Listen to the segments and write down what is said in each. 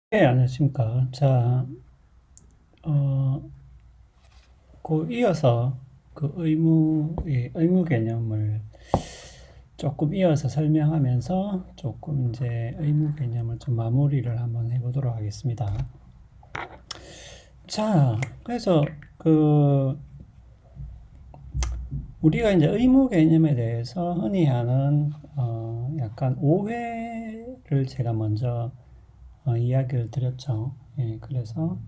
네, 안녕하십니까. 자, 어, 이어서 그 의무 개념을 조금 이어서 설명하면서 조금 이제 의무 개념을 좀 마무리를 한번 해보도록 하겠습니다. 자, 그래서 그 우리가 이제 의무 개념에 대해서 흔히 하는 약간 오해를 제가 먼저 이야기를 드렸죠. 예, 그래서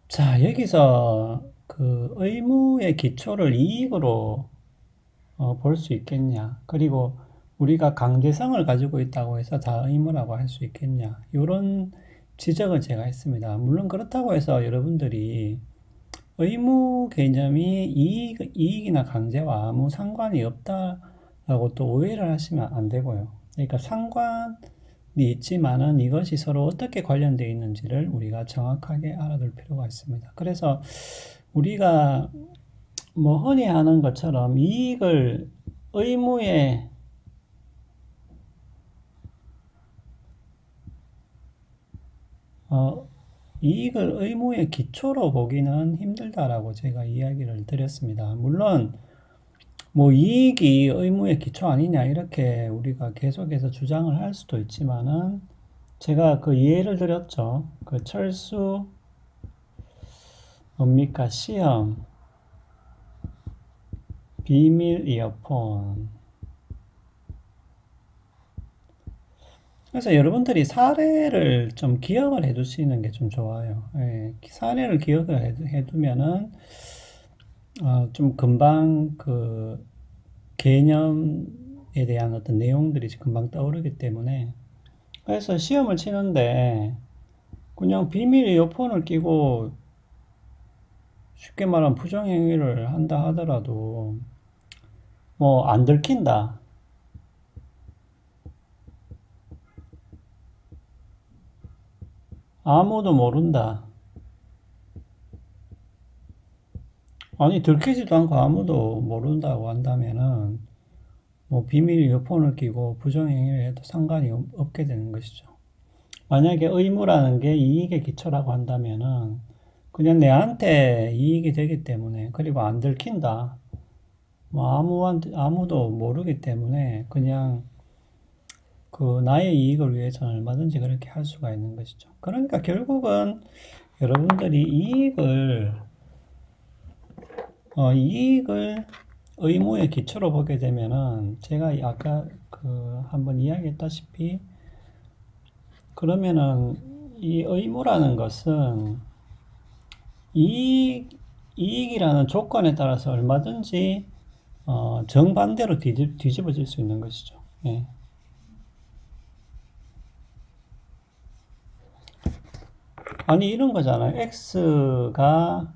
자, 여기서 그 의무의 기초를 이익으로 볼 수 있겠냐? 그리고 우리가 강제성을 가지고 있다고 해서 다 의무라고 할 수 있겠냐? 이런 지적을 제가 했습니다. 물론 그렇다고 해서 여러분들이 의무 개념이 이익이나 강제와 아무 상관이 없다라고 또 오해를 하시면 안 되고요. 그러니까 상관이 있지만은 이것이 서로 어떻게 관련되어 있는지를 우리가 정확하게 알아둘 필요가 있습니다. 그래서 우리가 뭐 흔히 하는 것처럼 이익을 의무에 어, 이익을 의무의 기초로 보기는 힘들다라고 제가 이야기를 드렸습니다. 물론 뭐 이익이 의무의 기초 아니냐 이렇게 우리가 계속해서 주장을 할 수도 있지만은 제가 그 예를 드렸죠. 그 철수 뭡니까 시험 비밀 이어폰. 그래서 여러분들이 사례를 좀 기억을 해 두시는 게 좀 좋아요. 예, 사례를 기억을 해 두면은 좀 금방 그 개념에 대한 어떤 내용들이 금방 떠오르기 때문에 그래서 시험을 치는데 그냥 비밀 이어폰을 끼고 쉽게 말하면 부정행위를 한다 하더라도 뭐 안 들킨다. 아무도 모른다. 아니 들키지도 않고 아무도 모른다고 한다면은 뭐 비밀 이어폰을 끼고 부정행위를 해도 상관이 없게 되는 것이죠. 만약에 의무라는 게 이익의 기초라고 한다면은 그냥 내한테 이익이 되기 때문에 그리고 안 들킨다. 뭐 아무도 모르기 때문에 그냥 그 나의 이익을 위해서는 얼마든지 그렇게 할 수가 있는 것이죠. 그러니까 결국은 여러분들이 이익을 의무의 기초로 보게 되면은 제가 아까 그 한번 이야기했다시피 그러면은 이 의무라는 것은 이익, 이익이라는 조건에 따라서 얼마든지 정반대로 뒤집어질 수 있는 것이죠. 예. 아니 이런 거잖아요. X가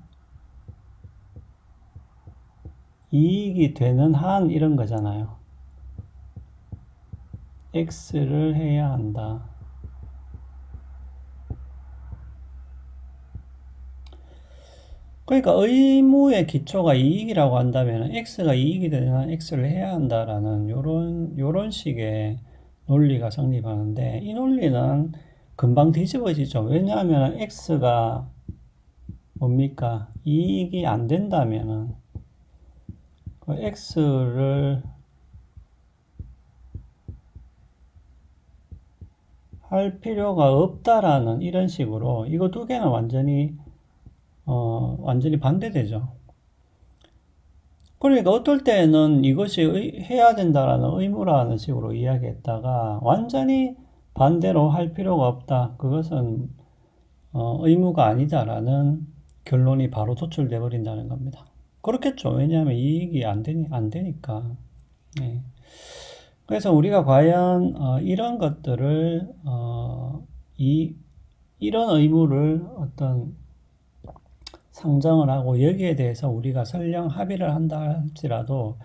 이익이 되는 한 이런 거잖아요. X를 해야 한다. 그러니까 의무의 기초가 이익이라고 한다면 X가 이익이 되는 한 X를 해야 한다라는 요런 식의 논리가 성립하는데 이 논리는 금방 뒤집어지죠. 왜냐하면 X가 뭡니까? 이익이 안 된다면은 그 X를 할 필요가 없다라는 이런 식으로 이거 두 개는 완전히 반대되죠. 그러니까 어떨 때는 이것이 해야 된다라는 의무라는 식으로 이야기했다가 완전히 반대로 할 필요가 없다. 그것은 의무가 아니다라는 결론이 바로 도출돼 버린다는 겁니다. 그렇겠죠. 왜냐하면 이익이 안 되니까. 네. 그래서 우리가 과연 이런 것들을 이런 의무를 어떤 상정을 하고 여기에 대해서 우리가 설령 합의를 한다 할지라도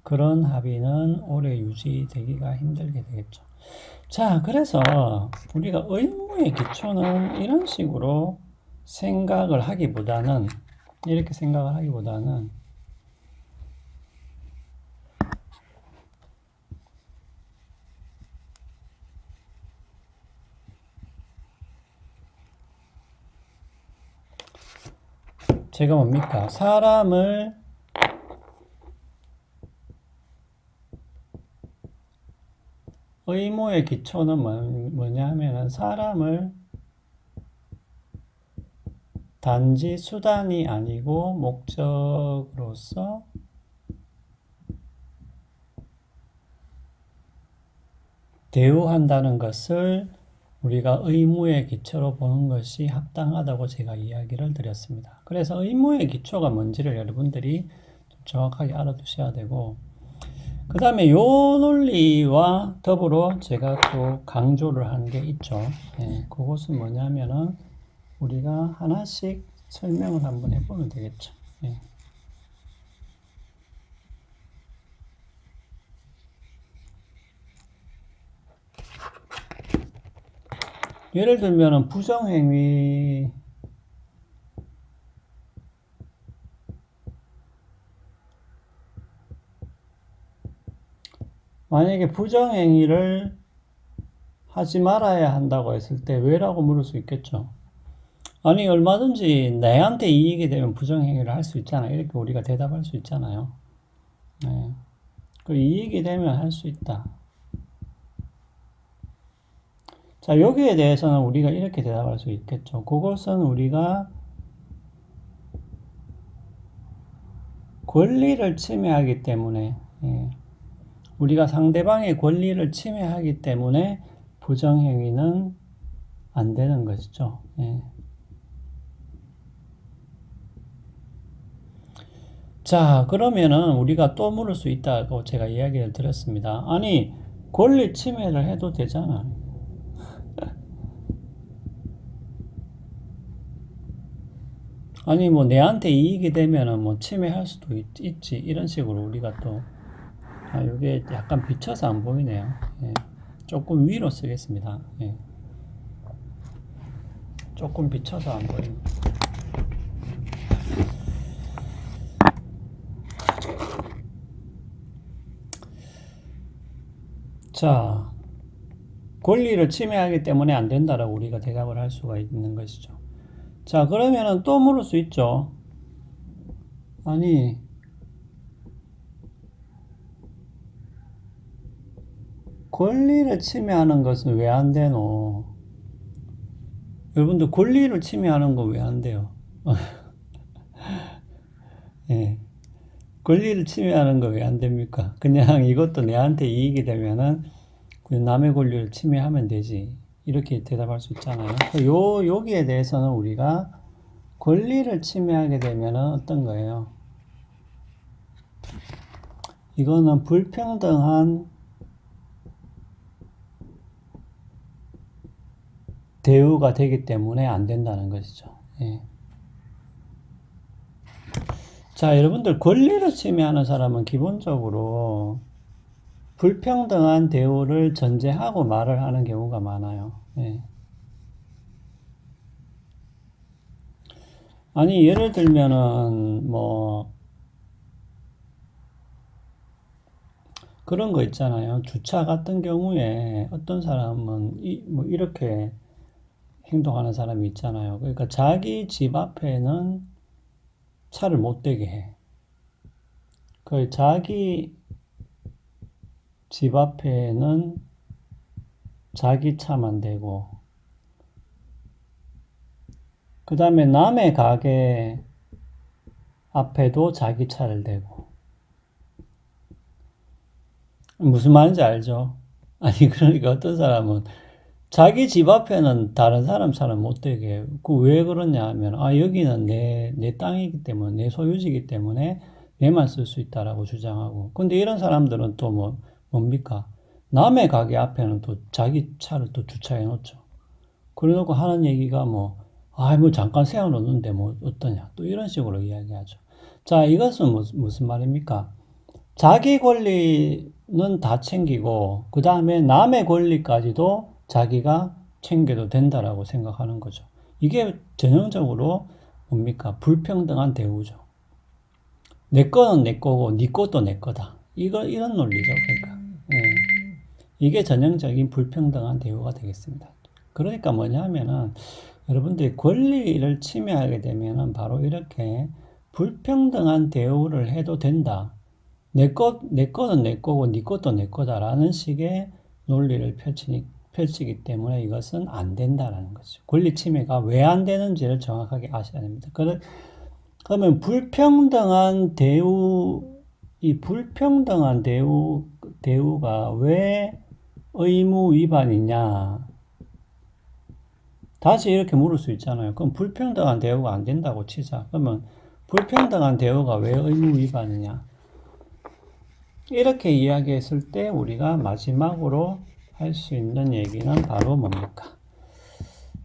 그런 합의는 오래 유지되기가 힘들게 되겠죠. 자, 그래서 우리가 의무의 기초는 이런 식으로 생각을 하기보다는 이렇게 생각을 하기보다는 제가 뭡니까? 사람을 의무의 기초는 뭐냐 하면은 사람을 단지 수단이 아니고 목적으로서 대우한다는 것을 우리가 의무의 기초로 보는 것이 합당하다고 제가 이야기를 드렸습니다. 그래서 의무의 기초가 뭔지를 여러분들이 좀 정확하게 알아두셔야 되고, 그 다음에 요 논리와 더불어 제가 또 강조를 한 게 있죠. 예, 그것은 뭐냐면은 우리가 하나씩 설명을 한번 해보면 되겠죠. 예. 예를 들면은 부정행위, 만약에 부정행위를 하지 말아야 한다고 했을 때 왜라고 물을 수 있겠죠. 아니, 얼마든지 내한테 이익이 되면 부정행위를 할 수 있잖아. 이렇게 우리가 대답할 수 있잖아요. 네. 그 이익이 되면 할 수 있다. 자, 여기에 대해서는 우리가 이렇게 대답할 수 있겠죠. 그것은 우리가 권리를 침해하기 때문에, 예. 우리가 상대방의 권리를 침해하기 때문에 부정행위는 안 되는 것이죠. 예. 자, 그러면은 우리가 또 물을 수 있다고 제가 이야기를 드렸습니다. 아니, 권리 침해를 해도 되잖아. 아니, 뭐, 내한테 이익이 되면은 뭐, 침해할 수도 있지. 이런 식으로 우리가 또, 이게 약간 비쳐서 안 보이네요. 예. 조금 위로 쓰겠습니다. 예. 조금 비쳐서 안 보입니다. 자, 권리를 침해하기 때문에 안 된다라고 우리가 대답을 할 수가 있는 것이죠. 자, 그러면은 또 물을 수 있죠. 아니, 권리를 침해하는 것은 왜 안 되노? 여러분들 권리를 침해하는 거 왜 안 돼요? 예. 권리를 침해하는 거 왜 안 됩니까? 그냥 이것도 내한테 이익이 되면은 그냥 남의 권리를 침해하면 되지. 이렇게 대답할 수 있잖아요. 여기에 대해서는 우리가 권리를 침해하게 되면은 어떤 거예요? 이거는 불평등한 대우가 되기 때문에 안 된다는 것이죠. 예. 자, 여러분들 권리를 침해하는 사람은 기본적으로 불평등한 대우를 전제하고 말을 하는 경우가 많아요. 예. 아니, 예를 들면은, 뭐, 그런 거 있잖아요. 주차 같은 경우에 어떤 사람은 뭐 이렇게 행동하는 사람이 있잖아요. 그러니까 자기 집 앞에는 차를 못 대게 해. 그 자기 집 앞에는 자기 차만 대고, 그 다음에 남의 가게 앞에도 자기 차를 대고. 무슨 말인지 알죠? 아니, 그러니까 어떤 사람은 자기 집 앞에는 다른 사람 차를 못 대게. 그 왜 그러냐 하면, 여기는 내 땅이기 때문에, 내 소유지이기 때문에 내만 쓸 수 있다라고 주장하고. 근데 이런 사람들은 또 뭡니까? 남의 가게 앞에는 또 자기 차를 또 주차해 놓죠. 그래 놓고 하는 얘기가 뭐 잠깐 세워 놓는데 뭐 어떠냐. 또 이런 식으로 이야기하죠. 자, 이것은 무슨 말입니까? 자기 권리는 다 챙기고, 그 다음에 남의 권리까지도 자기가 챙겨도 된다라고 생각하는 거죠. 이게 전형적으로 뭡니까? 불평등한 대우죠. 내 거는 내 거고 네 것도 내 거다. 이런 논리죠. 그러니까 이게 전형적인 불평등한 대우가 되겠습니다. 그러니까 뭐냐면은 여러분들이 권리를 침해하게 되면은 바로 이렇게 불평등한 대우를 해도 된다. 내 거는 내 거고 네 것도 내 거다라는 식의 논리를 펼치기 때문에 이것은 안 된다라는 거죠. 권리 침해가 왜 안 되는지를 정확하게 아셔야 됩니다. 그러면 불평등한 이 불평등한 대우가 왜 의무 위반이냐? 다시 이렇게 물을 수 있잖아요. 그럼 불평등한 대우가 안 된다고 치자. 그러면 불평등한 대우가 왜 의무 위반이냐? 이렇게 이야기했을 때 우리가 마지막으로 할 수 있는 얘기는 바로 뭡니까?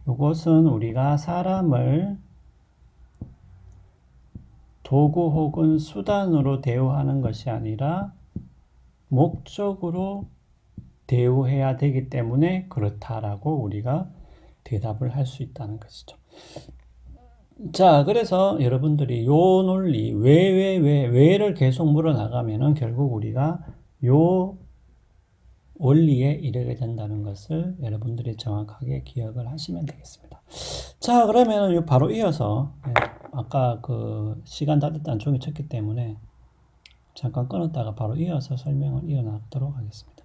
이것은 우리가 사람을 도구 혹은 수단으로 대우하는 것이 아니라 목적으로 대우해야 되기 때문에 그렇다라고 우리가 대답을 할 수 있다는 것이죠. 자, 그래서 여러분들이 요 논리, 왜를 계속 물어나가면은 결국 우리가 요 원리에 이르게 된다는 것을 여러분들이 정확하게 기억을 하시면 되겠습니다. 자, 그러면 바로 이어서, 아까 그 시간 다 됐다는 종이 쳤기 때문에 잠깐 끊었다가 바로 이어서 설명을 이어나가도록 하겠습니다.